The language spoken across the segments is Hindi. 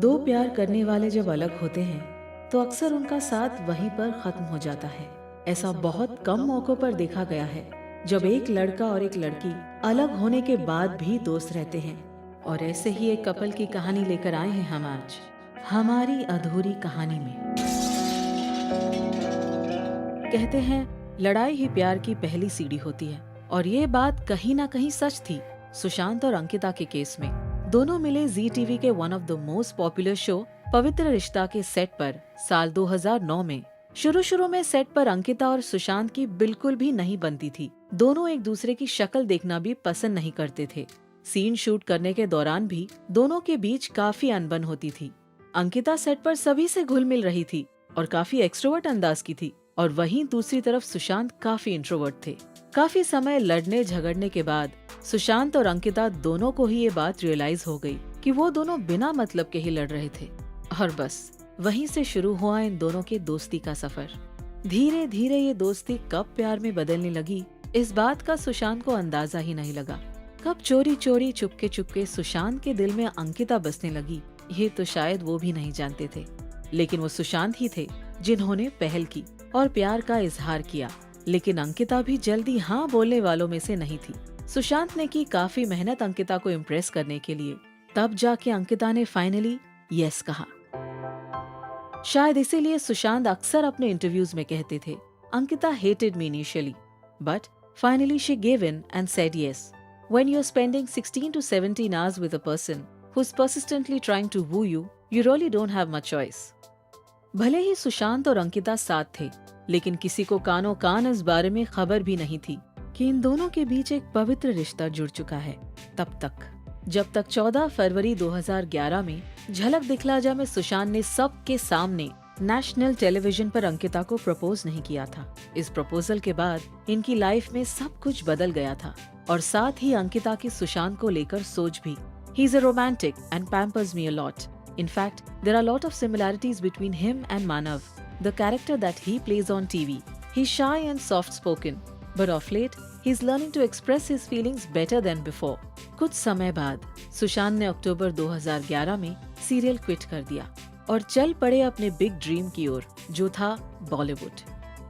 दो प्यार करने वाले जब अलग होते हैं तो अक्सर उनका साथ वहीं पर खत्म हो जाता है। ऐसा बहुत कम मौकों पर देखा गया है जब एक लड़का और एक लड़की अलग होने के बाद भी दोस्त रहते हैं। और ऐसे ही एक कपल की कहानी लेकर आए हैं हम आज हमारी अधूरी कहानी में। कहते हैं लड़ाई ही प्यार की पहली सीढ़ी होती है, और ये बात कहीं ना कहीं सच थी। सुशांत और अंकिता के केस में दोनों मिले जी टीवी के one of the most popular show पवित्र रिश्ता के सेट पर साल 2009 में। शुरू में सेट पर अंकिता और सुशांत की बिल्कुल भी नहीं बनती थी। दोनों एक दूसरे की शक्ल देखना भी पसंद नहीं करते थे। सीन शूट करने के दौरान भी दोनों के बीच काफी अनबन होती थी। अंकिता सेट पर सभी से घुल मिल रही थी और काफी एक्सट्रोवर्ट अंदाज की थी, और वहीं दूसरी तरफ सुशांत काफी इंट्रोवर्ट थे। काफी समय लड़ने झगड़ने के बाद सुशांत और अंकिता दोनों को ही ये बात रियलाइज हो गई कि वो दोनों बिना मतलब के ही लड़ रहे थे। और बस वहीं से शुरू हुआ इन दोनों के दोस्ती का सफर। धीरे धीरे ये दोस्ती कब प्यार में बदलने लगी, इस बात का सुशांत को अंदाजा ही नहीं लगा। कब चोरी चोरी चुपके चुपके सुशांत के दिल में अंकिता बसने लगी, ये तो शायद वो भी नहीं जानते थे। लेकिन वो सुशांत ही थे जिन्होंने पहल की और प्यार का इजहार किया। लेकिन अंकिता भी जल्दी हाँ बोलने वालों में से नहीं थी। सुशांत ने की काफी मेहनत अंकिता को इम्प्रेस करने के लिए, तब जाके अंकिता ने फाइनली यस कहा। शायद इसीलिए सुशांत अक्सर अपने इंटरव्यूज में कहते थे, Ankita hated me initially but finally she give in and said yes. When you're spending 16 to 17 hours with a person who's persistently trying to woo you, you really don't have much choice. भले ही सुशांत और अंकिता साथ थे, लेकिन किसी को कानों कान इस बारे में खबर भी नहीं थी कि इन दोनों के बीच एक पवित्र रिश्ता जुड़ चुका है। तब तक जब तक 14 फरवरी 2011 में झलक दिखला जा में सुशांत ने सबके सामने नेशनल टेलीविजन पर अंकिता को प्रपोज नहीं किया था। इस प्रपोजल के बाद इनकी लाइफ में सब कुछ बदल गया था, और साथ ही अंकिता की सुशांत को लेकर सोच भी। He is a romantic and pampers me a lot. In fact, there are a lot of similarities between him and Manav, the character that he plays on TV. He's shy and soft-spoken, but of late, he's learning to express his feelings better than before. कुछ समय बाद सुशांत ने अक्टूबर 2011 में सीरियल क्विट कर दिया और चल पड़े अपने बिग ड्रीम की ओर, जो था बॉलीवुड।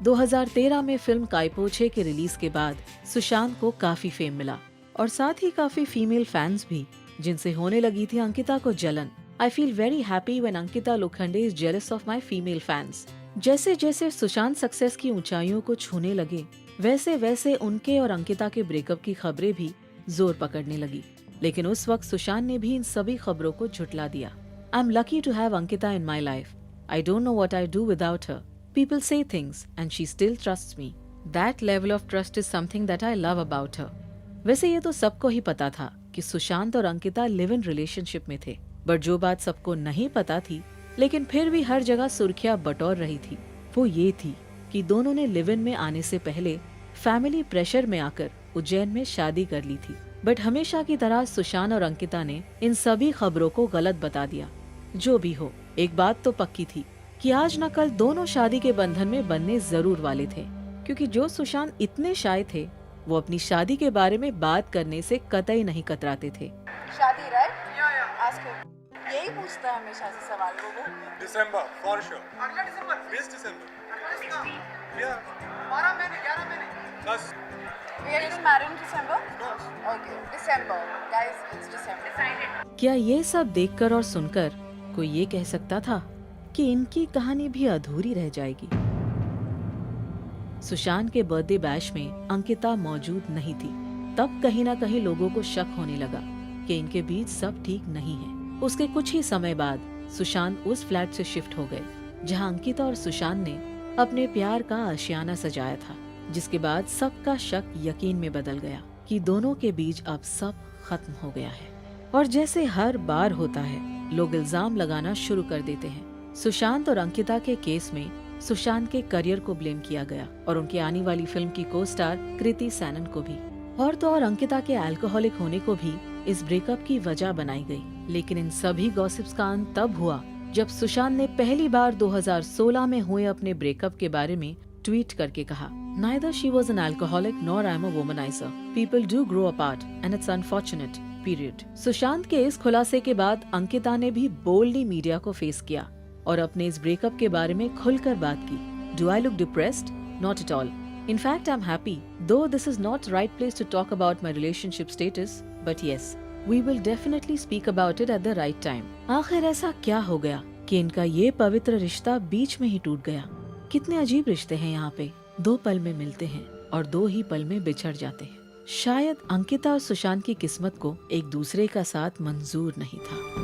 2013 में फिल्म कायपोछे के रिलीज के बाद सुशांत को काफी फेम मिला, और साथ ही काफी फीमेल फैंस भी, जिनसे होने लगी थी अंकिता को जलन। I feel very happy when Ankita Lokhande is jealous of my female fans. जैसे जैसे सुशांत सक्सेस की ऊंचाइयों को छूने लगे, वैसे वैसे उनके और अंकिता के ब्रेकअप की खबरें भी जोर पकड़ने लगी। लेकिन उस वक्त सुशांत ने भी इन सभी खबरों को झुठला दिया। I'm lucky to have Ankita in my life. I don't know what I'd do without her. People say things and she still trusts me. That level of trust is something that I love about her. वैसे ये तो सबको ही पता था कि सुशांत और अंकिता लिव इन रिलेशनशिप में थे, बट जो बात सबको नहीं पता थी लेकिन फिर भी हर जगह सुर्खियां बटोर रही थी, वो ये थी कि दोनों ने लिव इन में आने से पहले फैमिली प्रेशर में आकर उज्जैन में शादी कर ली थी। बट हमेशा की तरह सुशांत और अंकिता ने इन सभी खबरों को गलत बता दिया। जो भी हो, एक बात तो पक्की थी कि आज न कल दोनों शादी के बंधन में बनने जरूर वाले थे, क्योंकि जो सुशांत इतने शाय थे वो अपनी शादी के बारे में बात करने से कतई नहीं कतराते थे। शादी राइट? यही पूछता है हमेशा से सवाल वो। दिसंबर फॉर श्योर। अगला दिसंबर 20 दिसंबर। 12 महीने 11 महीने बस। We are getting married in December? Okay, December. Guys, it's December. Decided. क्या ये सब देखकर और सुनकर कोई ये कह सकता था कि इनकी कहानी भी अधूरी रह जाएगी? सुशांत के बर्थडे बैश में अंकिता मौजूद नहीं थी। तब कहीं ना कहीं लोगों को शक होने लगा कि इनके बीच सब ठीक नहीं है। उसके कुछ ही समय बाद सुशांत उस फ्लैट से शिफ्ट हो गए जहां अंकिता और सुशांत ने अपने प्यार का आशियाना सजाया था, जिसके बाद सबका शक यकीन में बदल गया कि दोनों के बीच अब सब खत्म हो गया है। और जैसे हर बार होता है, लोग इल्जाम लगाना शुरू कर देते हैं। सुशांत और अंकिता के केस में सुशांत के करियर को ब्लेम किया गया और उनकी आने वाली फिल्म की को स्टार कृति सैनन को भी, और तो और अंकिता के अल्कोहलिक होने को भी इस ब्रेकअप की वजह बनाई गई। लेकिन इन सभी गॉसिप्स का अंत तब हुआ जब सुशांत ने पहली बार 2016 में हुए अपने ब्रेकअप के बारे में ट्वीट करके कहा, Neither she was an alcoholic nor I'm a womanizer. People do grow apart and it's unfortunate. Period. Sushant के इस खुलासे के बाद अंकिता ने भी बोल्डली मीडिया को फेस किया और अपने इस ब्रेकअप के बारे में खुलकर बात की। Do I look depressed? Not at all. In fact, I'm happy. Though this is not right place to talk about my relationship status, but yes, we will definitely speak about it at the right time. आखिर ऐसा क्या हो गया कि इनका ये पवित्र रिश्ता बीच में ही टूट गया? कितने अजीब रिश्ते हैं यहाँ पे। 2 पल में मिलते हैं और 2 ही पल में बिछड़ जाते हैं। शायद अंकिता और सुशांत की किस्मत को एक दूसरे का साथ मंजूर नहीं था।